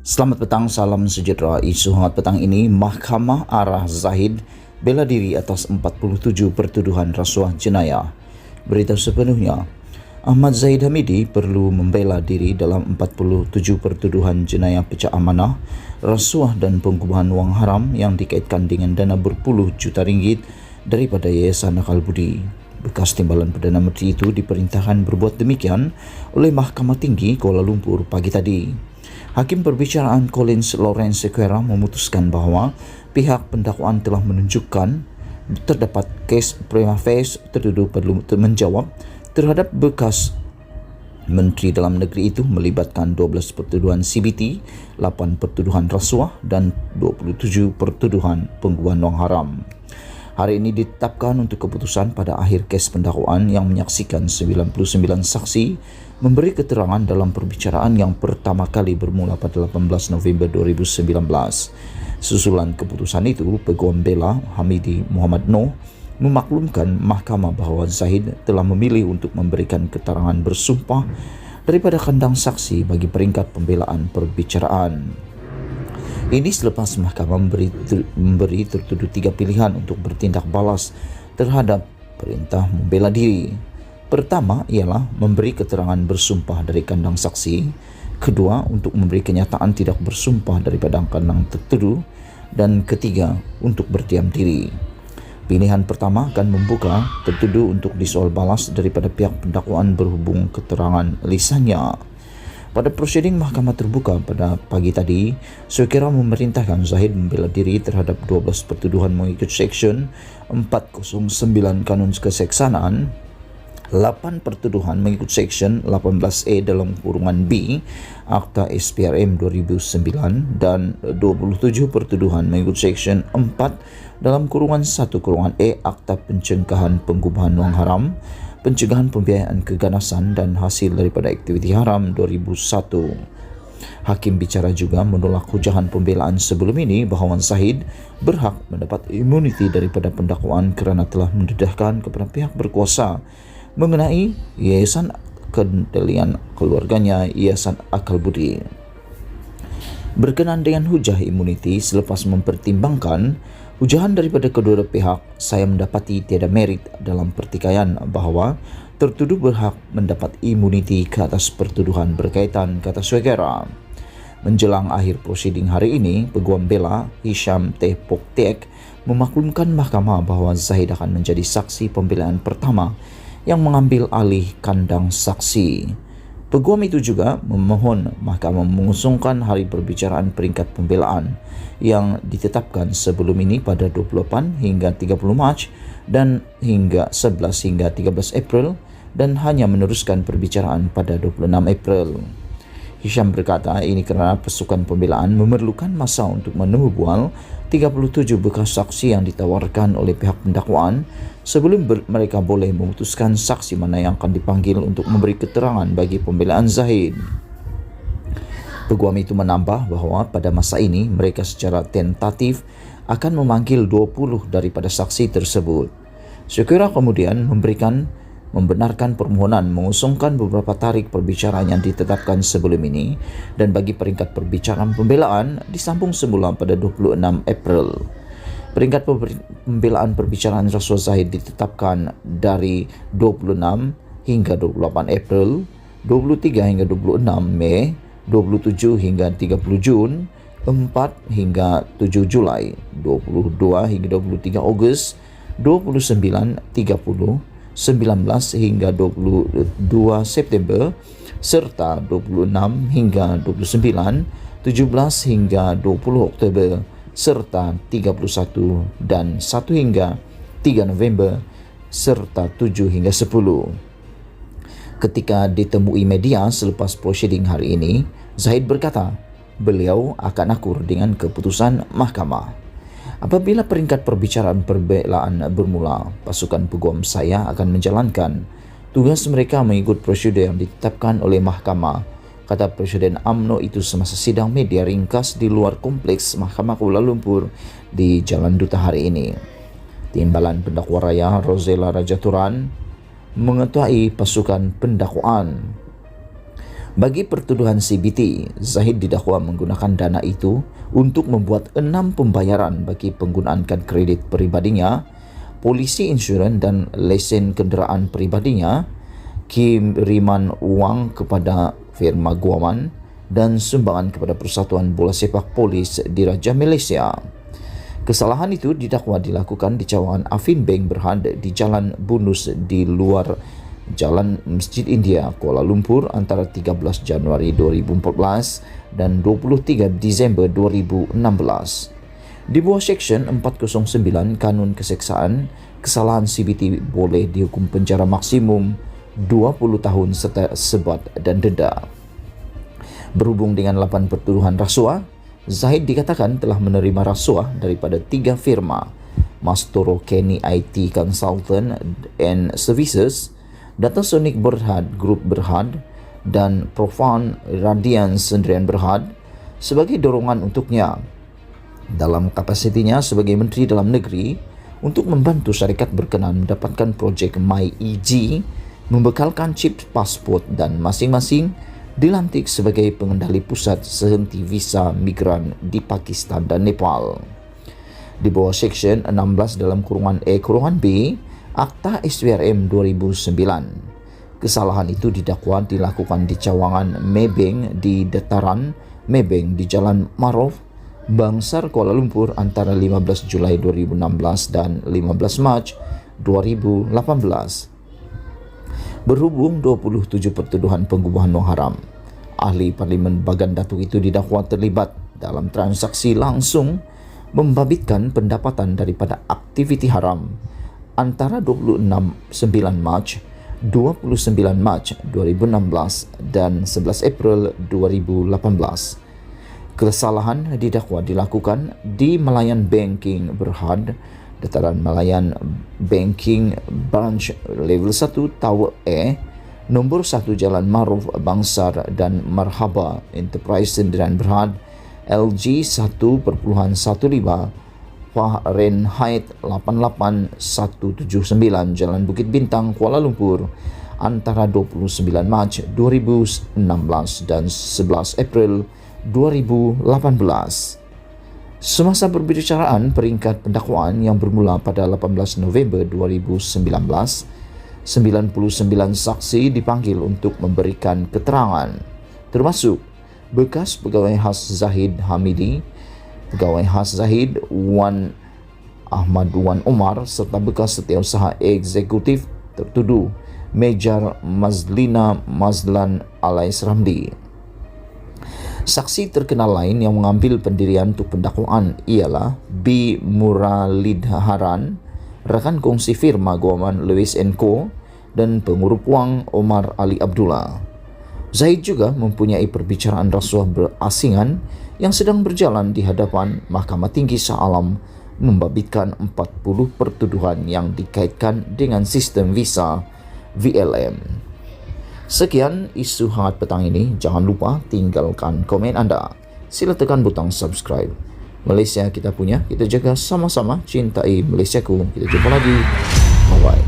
Selamat petang, salam sejahtera. Isu hangat petang ini, Mahkamah arah Zahid bela diri atas 47 pertuduhan rasuah jenayah. Berita sepenuhnya, Ahmad Zahid Hamidi perlu membela diri dalam 47 pertuduhan jenayah pecah amanah, rasuah dan pengubahan wang haram yang dikaitkan dengan dana berpuluh juta ringgit daripada Yayasan Akal Budi. Bekas timbalan Perdana Menteri itu diperintahkan berbuat demikian oleh Mahkamah Tinggi Kuala Lumpur pagi tadi. Hakim perbicaraan Collins Lawrence Sequeira memutuskan bahawa pihak pendakwaan telah menunjukkan terdapat kes prima facie tertuduh perlu menjawab terhadap bekas Menteri Dalam Negeri itu melibatkan 12 pertuduhan CBT, 8 pertuduhan rasuah dan 27 pertuduhan pengubahan wang haram. Hari ini ditetapkan untuk keputusan pada akhir kes pendakwaan yang menyaksikan 99 saksi memberi keterangan dalam perbicaraan yang pertama kali bermula pada 18 November 2019. Susulan keputusan itu, Peguam Bela Hamidi Muhammad Noh memaklumkan mahkamah bahawa Zahid telah memilih untuk memberikan keterangan bersumpah daripada kandang saksi bagi peringkat pembelaan perbicaraan. Ini selepas mahkamah memberi tertuduh 3 pilihan untuk bertindak balas terhadap perintah membela diri. Pertama ialah memberi keterangan bersumpah dari kandang saksi. Kedua, untuk memberi kenyataan tidak bersumpah daripada kandang tertuduh. Dan ketiga, untuk berdiam diri. Pilihan pertama akan membuka tertuduh untuk disoal balas daripada pihak pendakwaan berhubung keterangan lisannya. Pada prosiding mahkamah terbuka pada pagi tadi, Sequeira memerintahkan Zahid membela diri terhadap 12 pertuduhan mengikut Seksyen 409 Kanun Keseksanaan, 8 pertuduhan mengikut Seksyen 18A dalam kurungan B Akta SPRM 2009 dan 27 pertuduhan mengikut Seksyen 4 dalam kurungan 1 kurungan E Akta Pencegahan Pengubahan Wang Haram, Pencegahan Pembiayaan Keganasan dan Hasil daripada Aktiviti Haram 2001. Hakim bicara juga menolak hujahan pembelaan sebelum ini bahawa Zahid berhak mendapat imuniti daripada pendakwaan kerana telah mendedahkan kepada pihak berkuasa mengenai Yayasan Kendalian Keluarganya Yayasan Akal Budi. Berkenaan dengan hujah imuniti, selepas mempertimbangkan hujahan daripada kedua pihak, saya mendapati tiada merit dalam pertikaian bahawa tertuduh berhak mendapat imuniti ke atas pertuduhan berkaitan, kata Sequeira. Menjelang akhir prosiding hari ini, Peguam Bela Hisham T. Poktek memaklumkan mahkamah bahawa Zahid akan menjadi saksi pembelaan pertama yang mengambil alih kandang saksi. Peguam itu juga memohon mahkamah mengusungkan hari perbicaraan peringkat pembelaan yang ditetapkan sebelum ini pada 28 hingga 30 Mac dan hingga 11 hingga 13 April dan hanya meneruskan perbicaraan pada 26 April. Hisham berkata ini kerana pasukan pembelaan memerlukan masa untuk menemubual 37 bekas saksi yang ditawarkan oleh pihak pendakwaan sebelum mereka boleh memutuskan saksi mana yang akan dipanggil untuk memberi keterangan bagi pembelaan Zahid. Peguam itu menambah bahawa pada masa ini mereka secara tentatif akan memanggil 20 daripada saksi tersebut. Sequeira kemudian membenarkan permohonan mengusungkan beberapa tarikh perbicaraan yang ditetapkan sebelum ini dan bagi peringkat perbicaraan pembelaan disambung semula pada 26 April. Peringkat pembelaan perbicaraan rasuah Zahid ditetapkan dari 26 hingga 28 April, 23 hingga 26 Mei, 27 hingga 30 Jun, 4 hingga 7 Julai, 22 hingga 23 Ogos, 29, 30, 19 hingga 22 September serta 26 hingga 29, 17 hingga 20 Oktober serta 31 dan 1 hingga 3 November serta 7 hingga 10. Ketika ditemui media selepas prosiding hari ini, Zahid berkata beliau akan akur dengan keputusan mahkamah. Apabila peringkat perbicaraan perbelaan bermula, pasukan peguam saya akan menjalankan tugas mereka mengikut prosedur yang ditetapkan oleh mahkamah kata Presiden UMNO itu semasa sidang media ringkas di luar kompleks Mahkamah Kuala Lumpur di Jalan Duta hari ini. Timbalan pendakwa raya Rosella Rajaturan mengetuai pasukan pendakwaan. Bagi pertuduhan CBT, Zahid didakwa menggunakan dana itu untuk membuat 6 pembayaran bagi penggunaan kad kredit peribadinya, polisi insurans dan lesen kenderaan peribadinya, kiriman uang kepada firma guaman dan sumbangan kepada Persatuan Bola Sepak Polis di Raja Malaysia. Kesalahan itu didakwa dilakukan di cawangan Afin Bank Berhad di Jalan Bunus di luar Jalan Masjid India, Kuala Lumpur antara 13 Januari 2014 dan 23 Disember 2016. Di bawah Seksyen 409 Kanun Keseksaan, kesalahan CBT boleh dihukum penjara maksimum 20 tahun serta sebat dan denda. Berhubung dengan 8 pertuduhan rasuah, Zahid dikatakan telah menerima rasuah daripada 3 firma, Mastoro Kenny IT Consultant and Services, Datasonic Berhad Group Berhad dan Profan Radian Sendirian Berhad sebagai dorongan untuknya dalam kapasitinya sebagai Menteri Dalam Negeri untuk membantu syarikat berkenaan mendapatkan projek MyEG, membekalkan chip pasport dan masing-masing dilantik sebagai pengendali pusat sehenti visa migran di Pakistan dan Nepal. Di bawah Seksyen 16 dalam kurungan E kurungan B Akta SPRM 2009. Kesalahan itu didakwa dilakukan di cawangan Maybank di Dataran Maybank di Jalan Marof, Bangsar, Kuala Lumpur antara 15 Julai 2016 dan 15 Mac 2018. Berhubung 27 pertuduhan pengubuhan wang haram, ahli Parlimen Bagan Datuk itu didakwa terlibat dalam transaksi langsung membabitkan pendapatan daripada aktiviti haram antara 26 Mac, 29 Mac 2016 dan 11 April 2018. Kesalahan didakwa dilakukan di Malayan Banking Berhad, Dataran Malayan Banking Branch Level 1 Tower E, Nombor 1 Jalan Maruf Bangsar dan Marhaba Enterprise Sendirian Berhad, LG 1.15 Fahrenheit 88179 Jalan Bukit Bintang, Kuala Lumpur antara 29 Mac 2016 dan 11 April 2018. Semasa perbicaraan peringkat pendakwaan yang bermula pada 18 November 2019, 99 saksi dipanggil untuk memberikan keterangan, termasuk bekas pegawai khas Zahid Hamidi, pegawai khas Zahid Wan Ahmad Wan Omar serta bekas setiausaha eksekutif tertuduh Mejar Mazlina Mazlan Alais Ramdi. Saksi terkenal lain yang mengambil pendirian untuk pendakwaan ialah B. Muralidharan, rakan kongsi firma guaman Lewis & Co dan pengurup wang Omar Ali Abdullah. Zahid juga mempunyai perbicaraan rasuah berasingan yang sedang berjalan di hadapan Mahkamah Tinggi Shah Alam membabitkan 40 pertuduhan yang dikaitkan dengan sistem visa VLM. Sekian isu hangat petang ini. Jangan lupa tinggalkan komen anda. Sila tekan butang subscribe. Malaysia kita punya, kita jaga sama-sama. Cintai Malaysiaku. Kita jumpa lagi. Bye-bye.